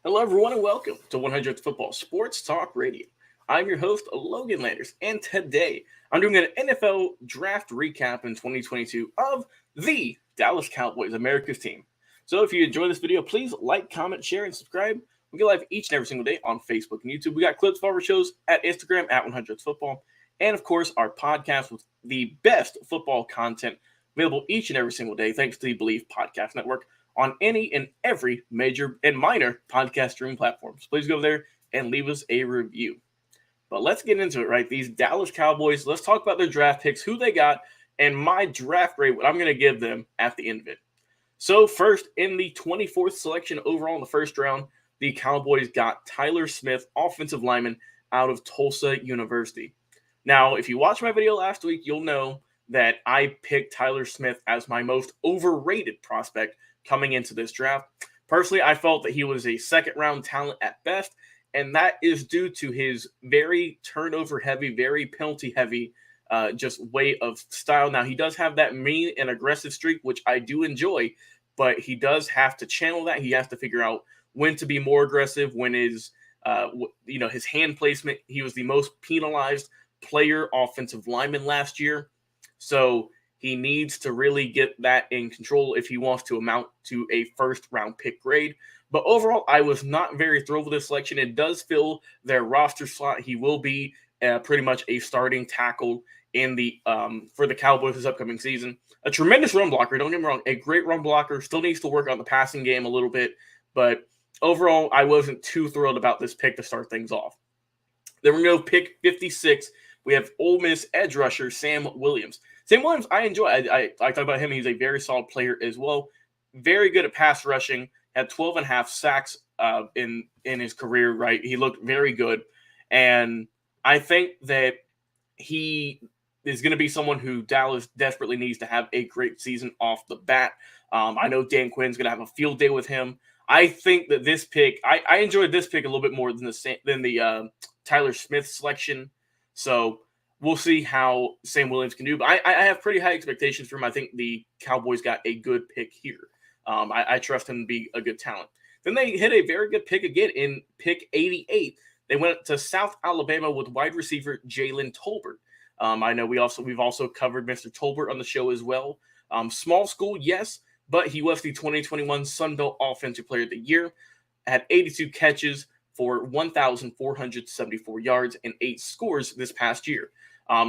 Hello, everyone, and welcome to 100th Football Sports Talk Radio. I'm your host, Logan Landers, and today I'm doing an NFL draft recap in 2022 of the Dallas Cowboys, America's team. So if you enjoy this video, please like, comment, share, and subscribe. We go live each and every single day on Facebook and YouTube. We got clips of our shows at Instagram at 100th Football, and of course, our podcast with the best football content available each and every single day, thanks to the Believe Podcast Network on any and every major and minor podcast streaming platforms. Please go there and leave us a review. But let's get into it, right? These Dallas Cowboys, let's talk about their draft picks, who they got, and my draft grade, what I'm going to give them at the end of it. So first, in the 24th selection overall in the first round, the Cowboys got Tyler Smith, offensive lineman out of Tulsa University. Now, if you watched my video last week, you'll know that I picked Tyler Smith as my most overrated prospect coming into this draft. Personally, I felt that he was a second-round talent at best, and that is due to his very turnover-heavy, very penalty-heavy just way of style. Now, he does have that mean and aggressive streak, which I do enjoy, but he does have to channel that. He has to figure out when to be more aggressive, when is, his hand placement. He was the most penalized player offensive lineman last year. So he needs to really get that in control if he wants to amount to a first-round pick grade. But overall, I was not very thrilled with this selection. It does fill their roster slot. He will be pretty much a starting tackle in the for the Cowboys this upcoming season. A tremendous run blocker. Don't get me wrong, a great run blocker. Still needs to work on the passing game a little bit. But overall, I wasn't too thrilled about this pick to start things off. Then we're going to go pick 56. We have Ole Miss edge rusher Sam Williams. Sam Williams, I enjoy. I talk about him. He's a very solid player as well. Very good at pass rushing. Had 12 and a half sacks in his career, right? He looked very good. And I think that he is going to be someone who Dallas desperately needs to have a great season off the bat. I know Dan Quinn's going to have a field day with him. I think that this pick, I enjoyed this pick a little bit more than the Tyler Smith selection. So we'll see how Sam Williams can do. But I have pretty high expectations for him. I think the Cowboys got a good pick here. I trust him to be a good talent. Then they hit a very good pick again in pick 88. They went to South Alabama with wide receiver Jalen Tolbert. I know we've also covered Mr. Tolbert on the show as well. Small school, yes, but he was the 2021 Sun Belt Offensive Player of the Year. Had 82 catches for 1,474 yards and 8 scores this past year.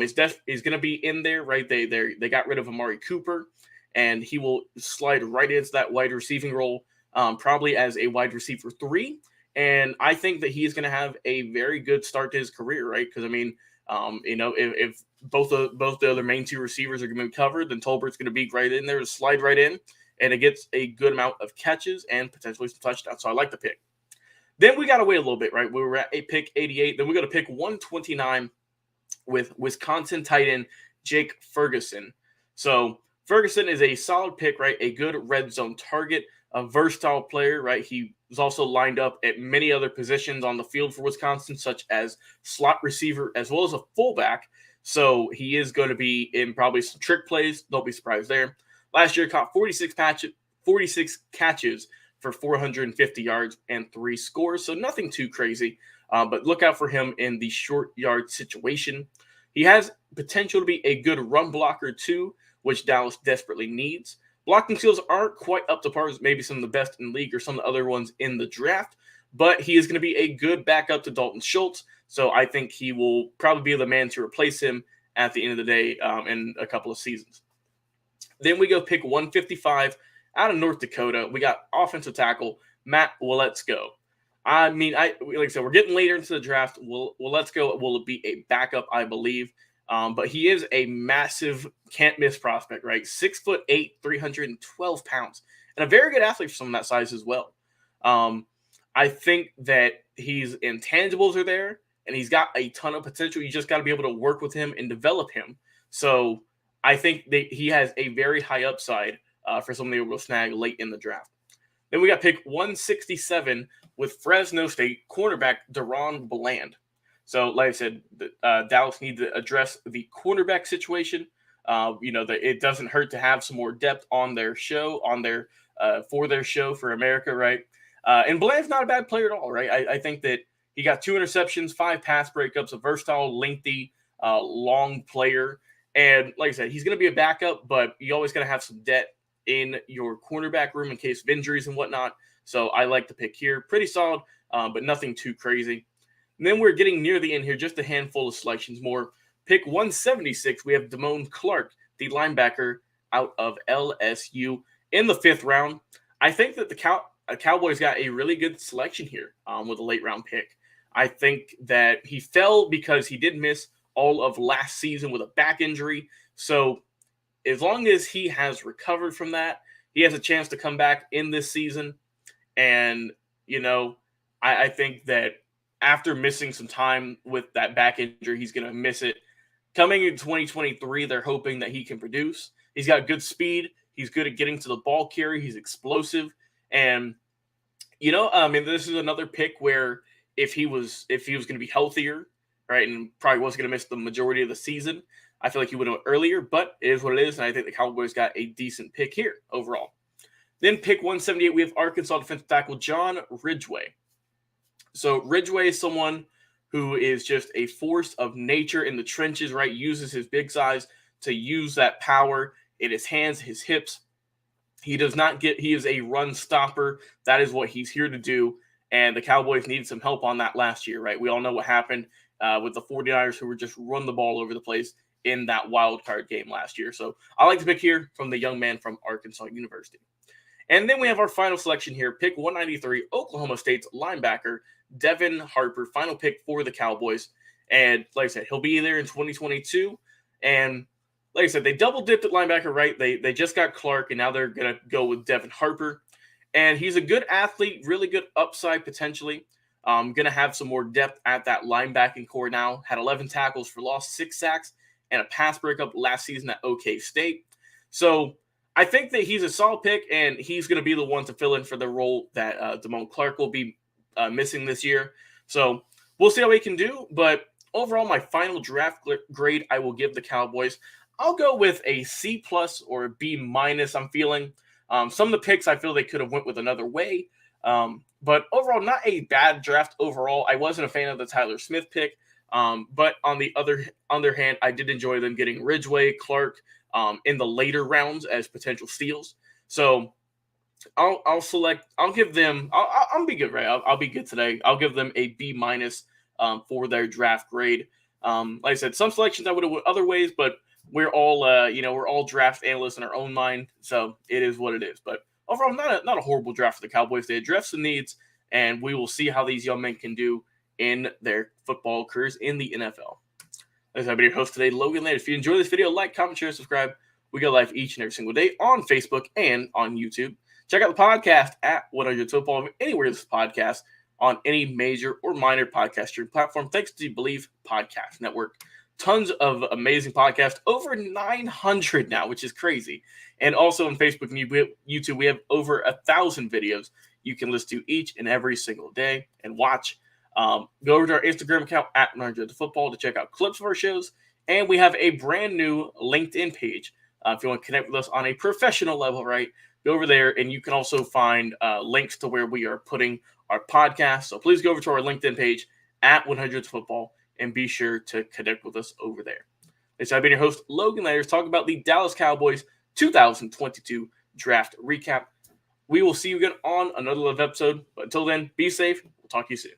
Is going to be in there, right? They got rid of Amari Cooper, and he will slide right into that wide receiving role, probably as a wide receiver 3. And I think that he's going to have a very good start to his career, right? Because I mean, if both the other main 2 receivers are going to be covered, then Tolbert's going to be right in there, slide right in, and it gets a good amount of catches and potentially some touchdowns. So I like the pick. Then we got to wait a little bit, right? We were at a pick 88. Then we got to pick 129 with Wisconsin tight end Jake Ferguson. So Ferguson is a solid pick, right? A good red zone target, a versatile player, right? He was also lined up at many other positions on the field for Wisconsin, such as slot receiver as well as a fullback. So he is going to be in probably some trick plays. Don't be surprised there. Last year, caught 46 catches for 450 yards and 3 scores. So nothing too crazy, but look out for him in the short yard situation. He has potential to be a good run blocker too, which Dallas desperately needs. Blocking skills aren't quite up to par as maybe some of the best in the league or some of the other ones in the draft, but he is going to be a good backup to Dalton Schultz. So I think he will probably be the man to replace him at the end of the day in a couple of seasons. Then we go pick 155 out of North Dakota. We got offensive tackle Matt Waletzko. I mean, like I said, we're getting later into the draft. Waletzko will be a backup, I believe. But he is a massive can't-miss prospect, right? 6'8", 312 pounds, and a very good athlete for someone that size as well. I think that his intangibles are there, and he's got a ton of potential. You just got to be able to work with him and develop him. So I think that he has a very high upside for someone they will snag late in the draft. Then we got pick 167 with Fresno State cornerback Daron Bland. So, like I said, Dallas needs to address the cornerback situation. It doesn't hurt to have some more depth on their show, for their show for America, right? And Bland's not a bad player at all, right? I think that he got 2 interceptions, 5 pass breakups, a versatile, lengthy, long player. And like I said, he's going to be a backup, but you always got to have some depth in your cornerback room in case of injuries and whatnot. So I like the pick here. Pretty solid, but nothing too crazy. And then we're getting near the end here, just a handful of selections more. Pick 176, we have Damone Clark, the linebacker out of LSU in the 5th round. I think that the Cowboys got a really good selection here with a late round pick. I think that he fell because he did miss all of last season with a back injury. So as long as he has recovered from that, he has a chance to come back in this season. And, I think that after missing some time with that back injury, he's going to miss it. Coming in 2023, they're hoping that he can produce. He's got good speed. He's good at getting to the ball carry. He's explosive. And, this is another pick where if he was going to be healthier, right, and probably wasn't going to miss the majority of the season, I feel like he would have went earlier, but it is what it is, and I think the Cowboys got a decent pick here overall. Then pick 178, we have Arkansas defensive tackle John Ridgeway. So Ridgeway is someone who is just a force of nature in the trenches, right? Uses his big size to use that power in his hands, his hips. He is a run stopper. That is what he's here to do. And the Cowboys needed some help on that last year, right? We all know what happened with the 49ers who were just run the ball over the place in that wild card game last year. So I like to pick here from the young man from Arkansas University. And then we have our final selection here, pick 193, Oklahoma State's linebacker, Devin Harper, final pick for the Cowboys. And like I said, he'll be there in 2022. And like I said, they double dipped at linebacker, right? They just got Clark, and now they're going to go with Devin Harper. And he's a good athlete, really good upside potentially. Going to have some more depth at that linebacking core now. Had 11 tackles for loss, 6 sacks, and a pass breakup last season at OK State. So I think that he's a solid pick, and he's going to be the one to fill in for the role that Damone Clark will be missing this year. So we'll see how he can do. But overall, my final draft grade I will give the Cowboys, I'll go with a C+ or a B-. I'm feeling some of the picks I feel they could have went with another way. But overall, not a bad draft overall. I wasn't a fan of the Tyler Smith pick. But on the other hand, I did enjoy them getting Ridgeway, Clark in the later rounds as potential steals. So I'll give them, I'll be good, right? I'll be good today. I'll give them a B- for their draft grade. Like I said, some selections I would have went other ways, but we're all, we're all draft analysts in our own mind. So it is what it is. But overall, not a horrible draft for the Cowboys. They address the needs, and we will see how these young men can do in their football careers in the NFL. As I've been your host today, Logan Landers. If you enjoy this video, like, comment, share, subscribe. We go live each and every single day on Facebook and on YouTube. Check out the podcast at 100 Football, anywhere this podcast on any major or minor podcast streaming platform. Thanks to the Believe Podcast Network. Tons of amazing podcasts, over 900 now, which is crazy. And also on Facebook and YouTube, we have over 1,000 videos you can listen to each and every single day and watch. Go over to our Instagram account at 100 Football to check out clips of our shows. And we have a brand new LinkedIn page. If you want to connect with us on a professional level, right? Go over there, and you can also find links to where we are putting our podcast. So please go over to our LinkedIn page at 100 Football and be sure to connect with us over there. So I've been your host, Logan Landers, talking about the Dallas Cowboys 2022 draft recap. We will see you again on another live episode. But until then, be safe. We'll talk to you soon.